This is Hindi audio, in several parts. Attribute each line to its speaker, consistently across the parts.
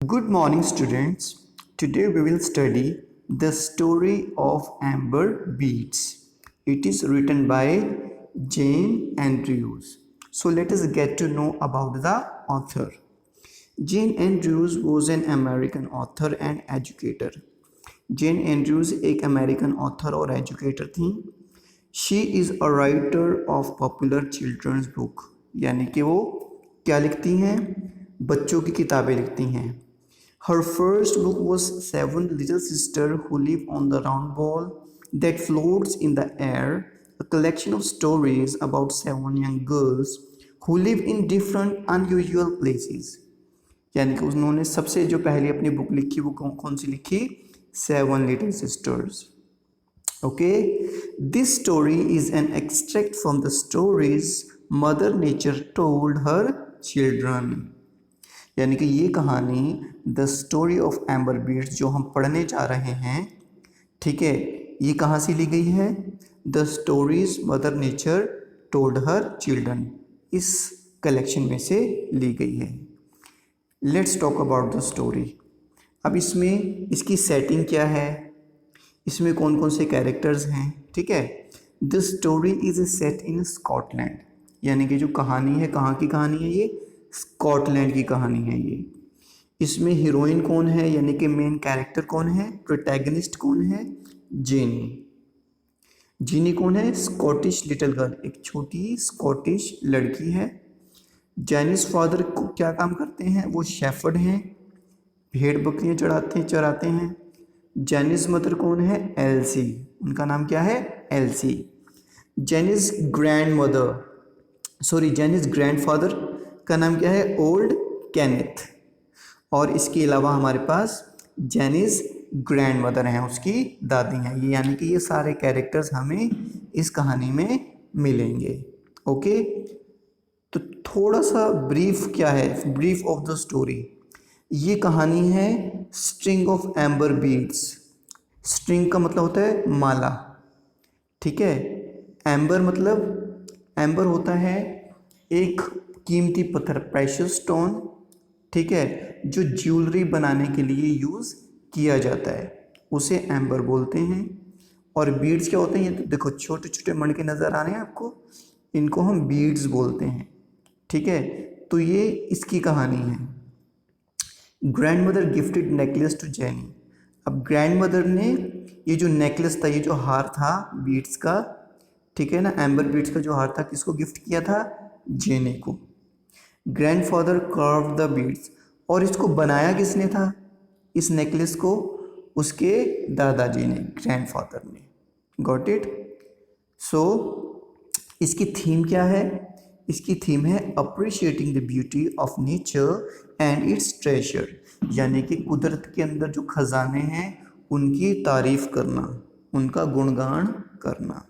Speaker 1: Good morning, students. Today we will study the story of Amber Beads. It is written by Jane Andrews. So let us get to know about the author. Jane Andrews was an American author and educator. Jane Andrews एक अमेरिकन ऑथर और एजुकेटर थी. She is a writer of popular children's book, यानी कि वो क्या लिखती हैं? बच्चों की किताबें लिखती हैं. Her first book was Seven Little Sisters Who Live on the Round Ball That Floats in the Air, a collection of stories about seven young girls who live in different unusual places. यानी कि उन्होंने सबसे जो पहली अपनी बुक लिखी वो कौन सी लिखी? Seven little sisters. Okay, this story is an extract from the stories Mother Nature told her children. यानी कि ये कहानी the story of amber beads जो हम पढ़ने जा रहे हैं, ठीक है, ये कहाँ से ली गई है? The stories mother nature told her children, इस कलेक्शन में से ली गई है. Let's talk about the story. अब इसमें इसकी सेटिंग क्या है, इसमें कौन कौन से कैरेक्टर्स हैं, ठीक है. The story is set in Scotland, यानी कि जो कहानी है, कहाँ की कहानी है? ये स्कॉटलैंड की कहानी है ये. इसमें हीरोइन कौन है, यानी कि मेन कैरेक्टर कौन है, प्रोटैगनिस्ट कौन है? जेनी. जीनी कौन है? स्कॉटिश लिटिल गर्ल, एक छोटी स्कॉटिश लड़की है. जेनिस फादर को क्या काम करते हैं? वो शेफर्ड हैं, भेड़ बकरियां चराते हैं. जेनिस मदर कौन है? एल्सी. उनका नाम क्या है? एल्सी. जेनिस जेनिस ग्रैंडफादर का नाम क्या है? Old Kenneth. और इसके अलावा हमारे पास जेनिस ग्रैंड मदर हैं, उसकी दादी हैं. ये यानी कि ये सारे कैरेक्टर्स हमें इस कहानी में मिलेंगे. ओके, तो थोड़ा सा ब्रीफ क्या है, ब्रीफ ऑफ द स्टोरी. ये कहानी है string of amber beads. String का मतलब होता है माला, ठीक है. एम्बर मतलब, एम्बर होता है एक कीमती पत्थर, प्रेशियस स्टोन, ठीक है, जो ज्वेलरी बनाने के लिए यूज़ किया जाता है, उसे एम्बर बोलते हैं. और बीड्स क्या होते हैं? ये तो देखो छोटे छोटे मणके नज़र आ रहे हैं आपको, इनको हम बीड्स बोलते हैं, ठीक है. तो ये इसकी कहानी है. Grandmother gifted necklace to Jenny. अब ग्रैंड मदर ने ये जो नेकलेस था, ये जो हार था बीड्स का, ठीक है ना, एम्बर बीड्स का जो हार था, किसको गिफ्ट किया था? जेनी को. Grandfather carved the beads. और इसको बनाया किसने था, इस नेकलेस को? उसके दादाजी ने, ग्रैंडफादर ने. Got it. सो इसकी थीम क्या है? इसकी थीम है appreciating the beauty of nature and it's treasure, यानी कि कुदरत के अंदर जो खजाने हैं उनकी तारीफ करना, उनका गुणगान करना.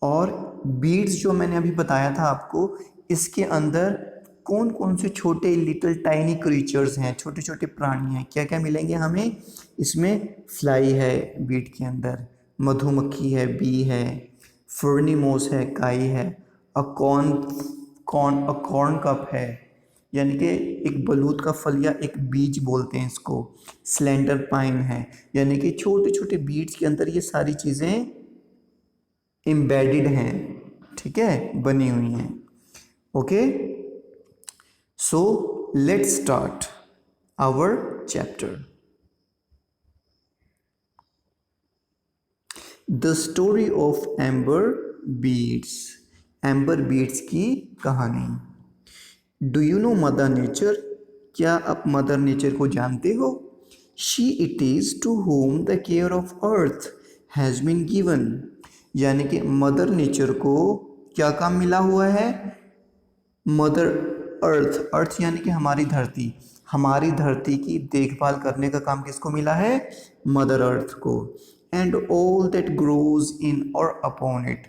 Speaker 1: और बीड्स जो मैंने अभी बताया था आपको, इसके अंदर कौन कौन से छोटे लिटिल टाइनी क्रीचर्स हैं, छोटे छोटे प्राणी हैं, क्या क्या मिलेंगे हमें इसमें? फ्लाई है बीड के अंदर, मधुमक्खी है, बी है, फर्नीमोस है, काई है, अ कॉर्न कप है, यानी कि एक बलूत का फल या एक बीज बोलते हैं इसको. स्लेंडर पाइन है, यानी कि छोटे छोटे बीड्स के अंदर ये सारी चीज़ें एम्बेडेड हैं, ठीक है, बनी हुई हैं. Okay, so let's start our chapter. The story of amber beads. Amber beads की कहानी. Do you know mother nature? क्या आप मदर नेचर को जानते हो? She it is to whom the care of earth has been given. यानी कि मदर नेचर को क्या काम मिला हुआ है? मदर अर्थ, अर्थ यानी कि हमारी धरती, हमारी धरती की देखभाल करने का काम किसको मिला है? मदर अर्थ को. And all that grows in और अपॉन इट.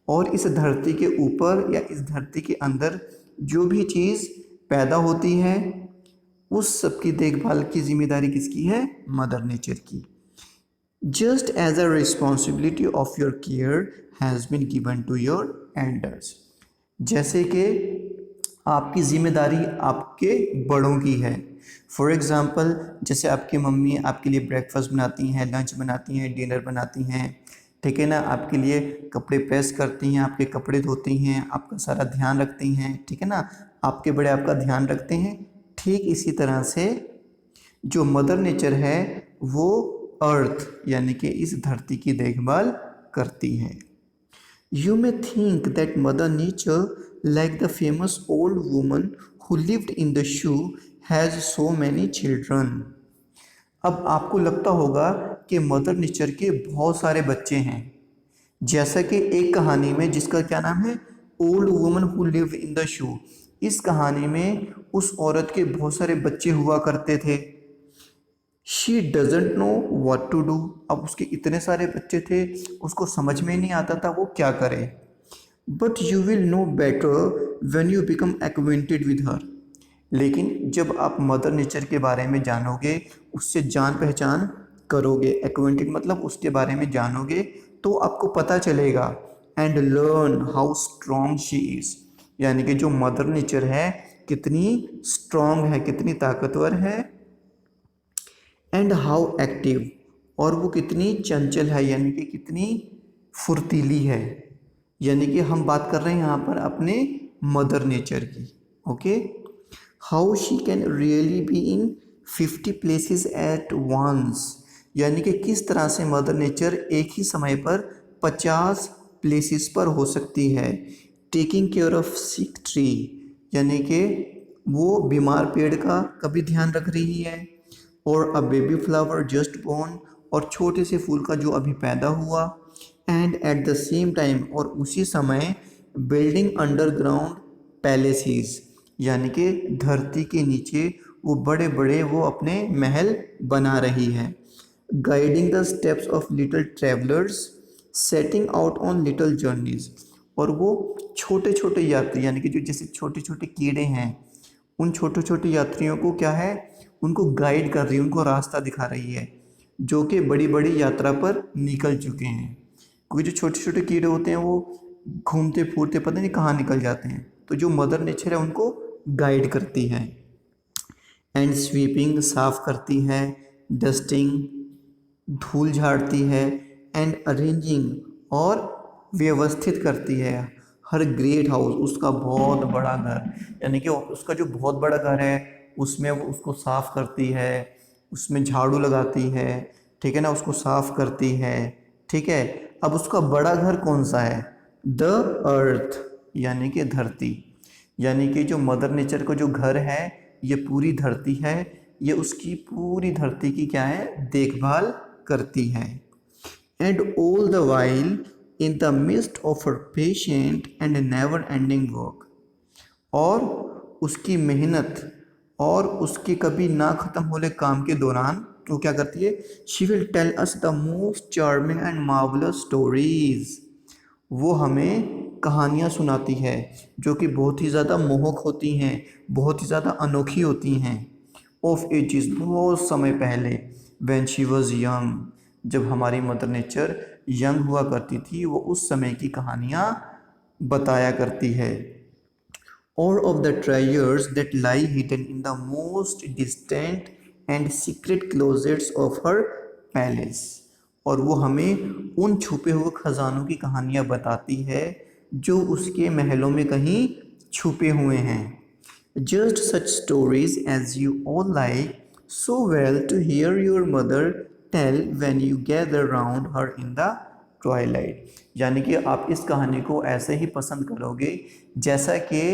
Speaker 1: और इस धरती के ऊपर या इस धरती के अंदर जो भी चीज़ पैदा होती है, उस सब की देखभाल की जिम्मेदारी किसकी है? मदर नेचर की. Just as a responsibility of your care has been given to your elders. जैसे कि आपकी जिम्मेदारी आपके बड़ों की है, फॉर एग्ज़ाम्पल, जैसे आपकी मम्मी आपके लिए ब्रेकफास्ट बनाती हैं, लंच बनाती हैं, डिनर बनाती हैं, ठीक है ना, आपके लिए कपड़े प्रेस करती हैं, आपके कपड़े धोती हैं, आपका सारा ध्यान रखती हैं, ठीक है ना, आपके बड़े आपका ध्यान रखते हैं। ठीक इसी तरह से जो मदर नेचर है वो अर्थ यानी कि इस धरती की देखभाल करती है। You may think that Mother Nature, like the famous old woman who lived in the shoe, has so many children. अब आपको लगता होगा कि मदर नेचर के बहुत सारे बच्चे हैं, जैसा कि एक कहानी में जिसका क्या नाम है, old woman who lived in the shoe. इस कहानी में उस औरत के बहुत सारे बच्चे हुआ करते थे। She doesn't know what to do. अब उसके इतने सारे बच्चे थे, उसको समझ में नहीं आता था वो क्या करे। But you will know better when you become acquainted with her. लेकिन जब आप मदर नेचर के बारे में जानोगे, उससे जान पहचान करोगे, एक्वेंटेड मतलब उसके बारे में जानोगे, तो आपको पता चलेगा। And learn how strong she is, यानी कि जो मदर नेचर है कितनी स्ट्रॉन्ग है, कितनी ताकतवर है। एंड हाउ एक्टिव, और वो कितनी चंचल है, यानी कि कितनी फुर्तीली है। यानी कि हम बात कर रहे हैं यहाँ पर अपने मदर नेचर की। Okay, how she can really be in 50 places at once, यानी कि किस तरह से मदर नेचर एक ही समय पर 50 प्लेसेस पर हो सकती है। Taking care of sick tree, यानी कि वो बीमार पेड़ का कभी ध्यान रख रही है। और a baby flower just born, और छोटे से फूल का जो अभी पैदा हुआ। And at the same time, और उसी समय बिल्डिंग अंडरग्राउंड पैलेसेस, यानी कि धरती के नीचे वो बड़े बड़े वो अपने महल बना रही है। Guiding the steps of little travellers, setting out on little journeys, और वो छोटे छोटे यात्री, यानी कि जो जैसे छोटे छोटे कीड़े हैं, उन छोटे छोटे यात्रियों को क्या है, उनको गाइड कर रही है, उनको रास्ता दिखा रही है, जो कि बड़ी बड़ी यात्रा पर निकल चुके हैं। क्योंकि जो छोटे छोटे कीड़े होते हैं वो घूमते फूरते पता नहीं कहाँ निकल जाते हैं, तो जो मदर नेचर है उनको गाइड करती है। एंड स्वीपिंग, साफ करती है। डस्टिंग, धूल झाड़ती है। एंड अरेंजिंग, और व्यवस्थित करती है। हर ग्रेट हाउस, उसका बहुत बड़ा घर, यानी कि उसका जो बहुत बड़ा घर है उसमें वो उसको साफ करती है, उसमें झाड़ू लगाती है, ठीक है ना, उसको साफ करती है, ठीक है। अब उसका बड़ा घर कौन सा है, द अर्थ, यानी कि धरती। यानी कि जो मदर नेचर का जो घर है ये पूरी धरती है, ये उसकी पूरी धरती की क्या है, देखभाल करती है। And all the while in the mist of her patient and never ending work, और उसकी मेहनत और उसके कभी ना ख़त्म होने काम के दौरान वो क्या करती है, she will tell us the most charming and marvellous stories. वो हमें कहानियाँ सुनाती है जो कि बहुत ही ज़्यादा मोहक होती हैं, बहुत ही ज़्यादा अनोखी होती हैं। ऑफ एजिस, बहुत समय पहले, व्हेन शी वॉज यंग, जब हमारी मदर नेचर यंग हुआ करती थी, वो उस समय की कहानियाँ बताया करती है। All of the treasures that lie hidden in the most distant and secret closets of her palace, और वो हमें उन छुपे हुए खजानों की कहानियाँ बताती है जो उसके महलों में कहीं छुपे हुए हैं। Just such stories as you all like so well to hear your mother tell when you gather round her in the twilight, यानी कि आप इस कहानी को ऐसे ही पसंद करोगे जैसा कि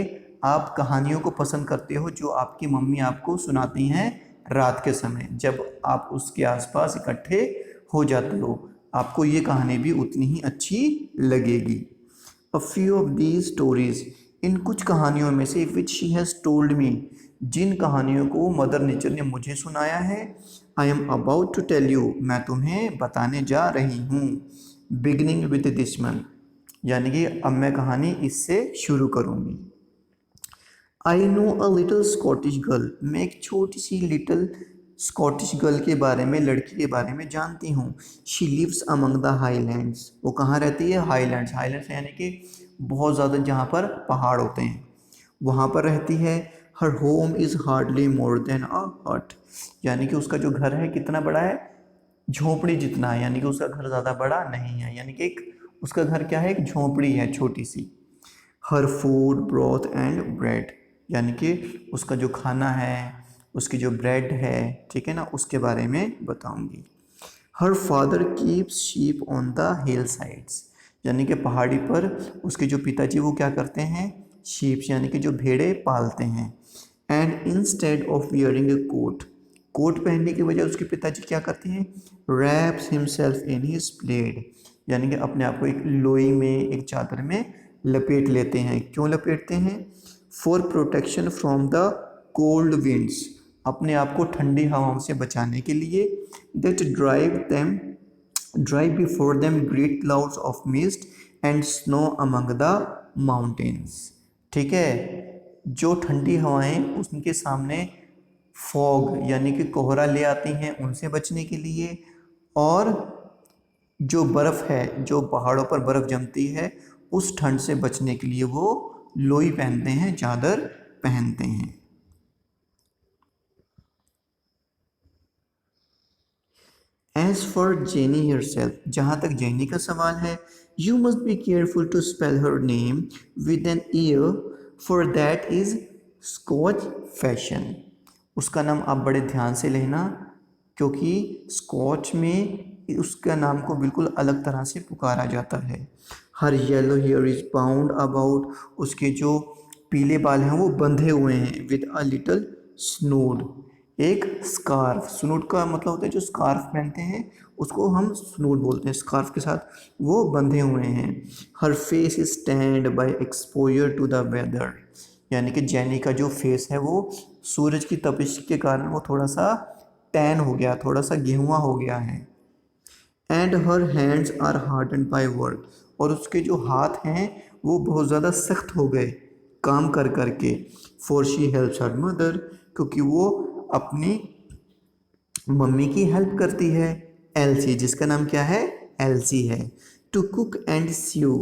Speaker 1: आप कहानियों को पसंद करते हो जो आपकी मम्मी आपको सुनाती हैं रात के समय, जब आप उसके आसपास इकट्ठे हो जाते हो, आपको ये कहानी भी उतनी ही अच्छी लगेगी। A few of these stories, इन कुछ कहानियों में से, which she has told me, जिन कहानियों को मदर नेचर ने मुझे सुनाया है, I am about to tell you, मैं तुम्हें बताने जा रही हूँ। Beginning with this one, यानी कि अब मैं कहानी इससे शुरू करूँगी। I know a little Scottish girl, मैं एक छोटी सी लिटल स्कॉटिश गर्ल के बारे में, लड़की के बारे में जानती हूँ। She lives among the highlands, वो कहाँ रहती है, हाईलैंड्स। हाईलैंड्स यानी कि बहुत ज़्यादा जहाँ पर पहाड़ होते हैं वहाँ पर रहती है। Her home is hardly more than a hut, यानी कि उसका जो घर है कितना बड़ा है, झोपड़ी जितना है, यानी कि उसका घर ज़्यादा बड़ा नहीं है, यानी कि एक उसका घर क्या है, एक झोपड़ी है छोटी सी। हर फूड ब्रॉथ एंड ब्रेड, यानी कि उसका जो खाना है, उसकी जो ब्रेड है, ठीक है ना, उसके बारे में बताऊंगी। Her father keeps sheep on the hill sides, यानी कि पहाड़ी पर उसके जो पिताजी वो क्या करते हैं, शीप्स यानी कि जो भेड़े पालते हैं। And instead of wearing a coat, coat पहनने की बजाय उसके पिताजी क्या करते हैं, wraps himself in his plaid, यानी कि अपने आप को एक लोई में, एक चादर में लपेट लेते हैं। क्यों लपेटते हैं, for protection from the cold winds, अपने आप को ठंडी हवाओं से बचाने के लिए। That drive before them great clouds of mist and snow among the mountains, ठीक है, जो ठंडी हवाएं उनके सामने फॉग यानी कि कोहरा ले आती हैं उनसे बचने के लिए, और जो बर्फ़ है, जो पहाड़ों पर बर्फ़ जमती है उस ठंड से बचने के लिए वो लोई पहनते हैं, चादर पहनते हैं। एज फॉर जेनी herself, जहाँ तक जेनी का सवाल है, you must be careful to spell her name with an ear for that is Scotch fashion, उसका नाम आप बड़े ध्यान से लेना, क्योंकि स्कॉच में उसका नाम को बिल्कुल अलग तरह से पुकारा जाता है। Her yellow hair is bound about, उसके जो पीले बाल हैं वो बंधे हुए हैं, विद अ लिटल स्नूड, एक स्कार्फ, स्नूड का मतलब होता है जो स्कार्फ पहनते हैं उसको हम स्नूड बोलते हैं, स्कार्फ के साथ वो बंधे हुए हैं। Her face is tanned by exposure to the weather, यानी कि जैनी का जो फेस है वो सूरज की तपिश के कारण वो थोड़ा सा टैन हो गया, थोड़ा सा गेहुआ हो गया है। And her hands are hardened by work, और उसके जो हाथ हैं वो बहुत ज़्यादा सख्त हो गए काम कर कर के। For she helps her mother, क्योंकि वो अपनी मम्मी की हेल्प करती है। एलसी, जिसका नाम क्या है, एलसी है। टू कुक एंड स्यू,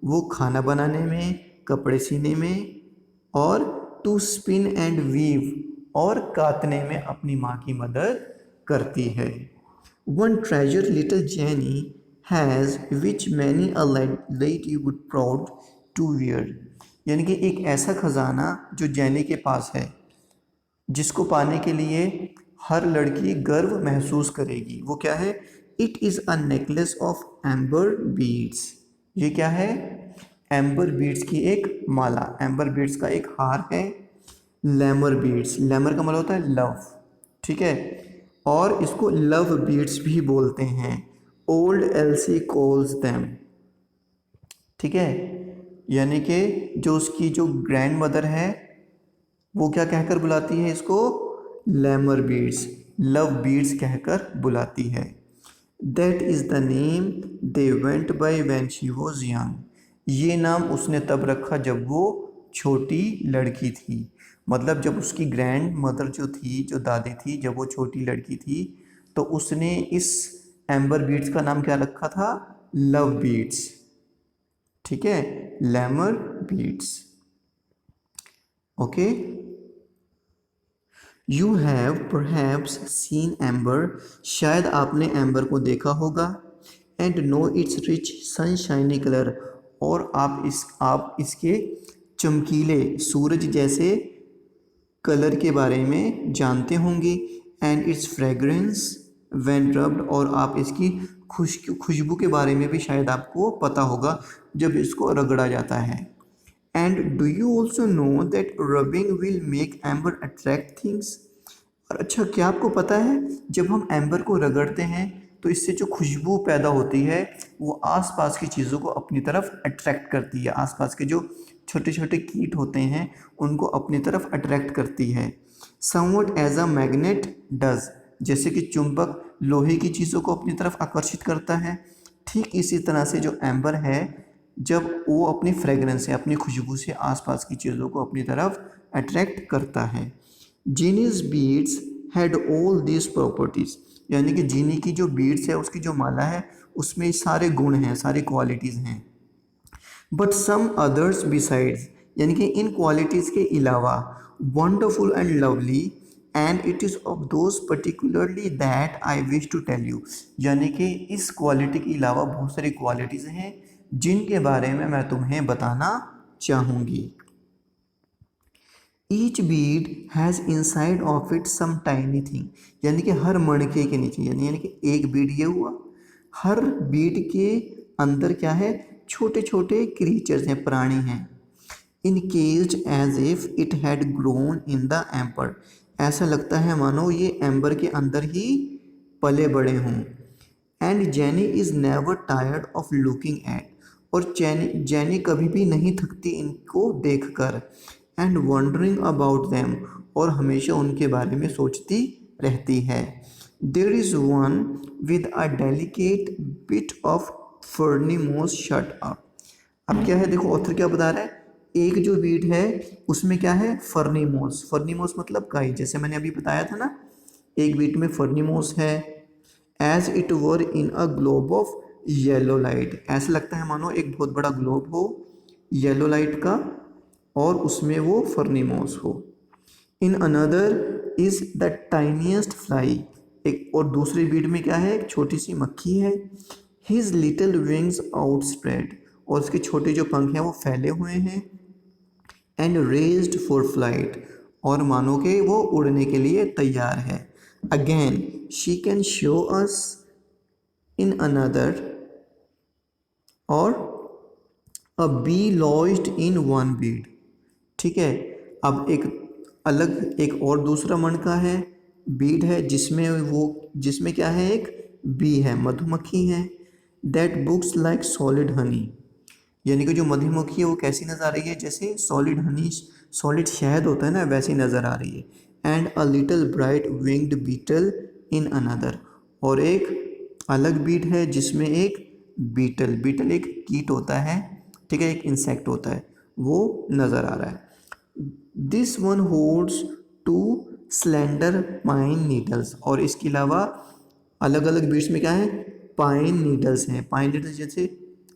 Speaker 1: वो खाना बनाने में, कपड़े सीने में, और टू स्पिन एंड वीव, और कातने में अपनी माँ की मदद करती है। One treasure little Jenny has which many a lady would proud to wear, यानी कि एक ऐसा खजाना जो जेनी के पास है जिसको पाने के लिए हर लड़की गर्व महसूस करेगी। वो क्या है, it is a necklace of amber beads, ये क्या है, एम्बर बीड्स की एक माला, एम्बर बीड्स का एक हार है। लैमर बीड्स, लैमर का मतलब होता है लव, ठीक है, और इसको लव बीड्स भी बोलते हैं। ओल्ड एल्सी कॉल्स देम, ठीक है, यानी कि जो उसकी जो ग्रैंड मदर है वो क्या कहकर बुलाती है इसको, लैमर बीड्स, लव बीड्स कहकर बुलाती है। That is the name they went by when she was young, ये नाम उसने तब रखा जब वो छोटी लड़की थी, मतलब जब उसकी ग्रैंड मदर जो थी, जो दादी थी, जब वो छोटी लड़की थी तो उसने इस एम्बर बीड्स का नाम क्या रखा था, लव बीड्स, ठीक है, lammer beads. Okay, you have perhaps seen amber, शायद आपने एम्बर को देखा होगा। And know its rich sunshiny colour, और आप इसके चमकीले सूरज जैसे कलर के बारे में जानते होंगे। And it's fragrance when rubbed, और आप इसकी खुशबू के बारे में भी शायद आपको पता होगा जब इसको रगड़ा जाता है। And do you also know that rubbing will make amber attract things, और अच्छा क्या आपको पता है जब हम एम्बर को रगड़ते हैं तो इससे जो खुशबू पैदा होती है वो आसपास की चीज़ों को अपनी तरफ अट्रैक्ट करती है, आसपास के जो छोटे छोटे कीट होते हैं उनको अपनी तरफ अट्रैक्ट करती है। Somewhat as a magnet does, जैसे कि चुंबक लोहे की चीज़ों को अपनी तरफ आकर्षित करता है, ठीक इसी तरह से जो एम्बर है जब वो अपनी फ्रेगरेंस से, अपनी खुशबू से आसपास की चीज़ों को अपनी तरफ अट्रैक्ट करता है। Jeannie's beads had all this properties, यानी कि जीनी की जो बीड्स है, उसकी जो माला है उसमें सारे गुण हैं, सारी क्वालिटीज़ हैं। बट सम अदर्स बिसाइड्स, यानी कि इन क्वालिटीज़ के अलावा wonderful and lovely and it is of those particularly that I wish to tell you। यानी कि इस क्वालिटी के अलावा बहुत सारी क्वालिटीज़ हैं जिनके बारे में मैं तुम्हें बताना चाहूँगी। Each bead has inside of it some tiny thing, यानी कि हर मणके के नीचे, यानी कि एक बीड ये हुआ, हर बीड के अंदर क्या है, छोटे छोटे क्रीचर्स हैं, प्राणी हैं। Encased as if it had grown in the amber, ऐसा लगता है मानो ये एम्बर के अंदर ही पले बड़े हों। And jenny is never tired of looking at, और जेनी कभी भी नहीं थकती इनको देखकर। एंड वंडरिंग अबाउट देम, और हमेशा उनके बारे में सोचती रहती है। There is one with a delicate bit of ferny moss shut up. अब क्या है, देखो ऑथर क्या बता रहा है, एक जो बीट है उसमें क्या है, फर्नीमोस। फर्नीमोस मतलब काई, जैसे मैंने अभी बताया था ना, एक बीट में फर्नीमोस है। As it were in a globe of yellow light, ऐसा लगता है मानो एक बहुत बड़ा ग्लोब हो येलो लाइट का और उसमें वो फर्नीमोस हो। In another is the tiniest fly, एक और दूसरी बीट में क्या है, एक छोटी सी मक्खी है। हिज लिटिल विंग्स आउटस्प्रेड, और उसके छोटे जो पंख हैं वो फैले हुए हैं। एंड रेज्ड फॉर फ्लाइट, और मानो के वो उड़ने के लिए तैयार है। Again she can show us in another, और a bee lodged in one bead, ठीक है। अब एक अलग, एक और दूसरा मणका है, बीड है, जिसमें क्या है, एक बी है, मधुमक्खी है। That books like solid Honey, यानी कि जो मधुमक्खी है वो कैसी नज़र आ रही है, जैसे सॉलिड हनी, सॉलिड शहद होता है ना, वैसी नज़र आ रही है। And a little bright winged beetle in another, और एक अलग बीट है जिसमें एक बीटल, बीटल एक कीट होता है, ठीक है, एक इंसेक्ट होता है, वो नज़र आ रहा है। This one holds two slender pine needles, और इसके अलावा अलग अलग बीट्स में क्या है, पाइन नीडल्स हैं। पाइन नीडल्स जैसे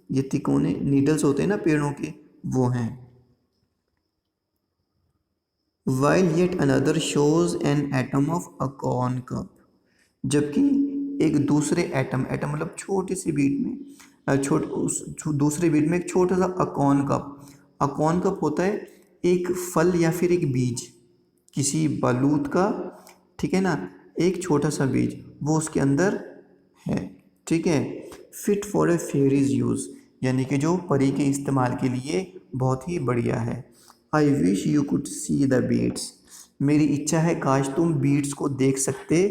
Speaker 1: ये तिकोने नीडल्स होते हैं ना पेड़ों के, वो हैं। While yet another shows an atom of a corn cup, जबकि एक दूसरे एटम, एटम मतलब छोटी सी बीट में, दूसरे बीट में एक छोटा सा अकॉर्न कप। अकॉर्न कप होता है एक फल या फिर एक बीज, किसी बालूत का, ठीक है ना, एक छोटा सा बीज वो उसके अंदर है, ठीक है। Fit for a fairy's use, यानी कि जो परी के इस्तेमाल के लिए बहुत ही बढ़िया है। I wish you could see the beads, मेरी इच्छा है काश तुम बीड्स को देख सकते।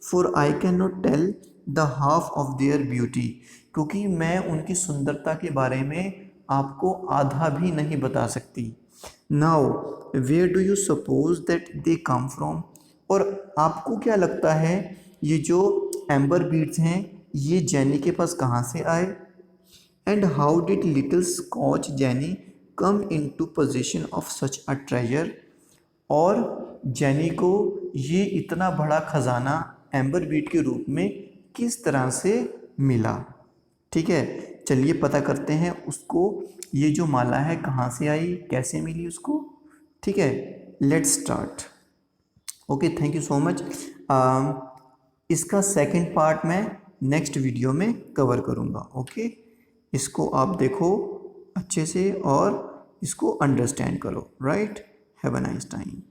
Speaker 1: For I can not tell the half of their beauty, क्योंकि मैं उनकी सुंदरता के बारे में आपको आधा भी नहीं बता सकती। Now where do you suppose that they come from, और आपको क्या लगता है ये जो एम्बर बीड्स हैं ये जेनी के पास कहाँ से आए। And how did little Scotch Jenny come into position of such a treasure, और जेनी को ये इतना बड़ा खजाना एम्बर बीट के रूप में किस तरह से मिला, ठीक है। चलिए पता करते हैं उसको, ये जो माला है कहाँ से आई, कैसे मिली उसको, ठीक है। Let's start. Okay, thank you so much. इसका सेकंड पार्ट मैं नेक्स्ट वीडियो में कवर करूँगा। ओके, इसको आप देखो अच्छे से और इसको अंडरस्टैंड करो। Right, have a nice time.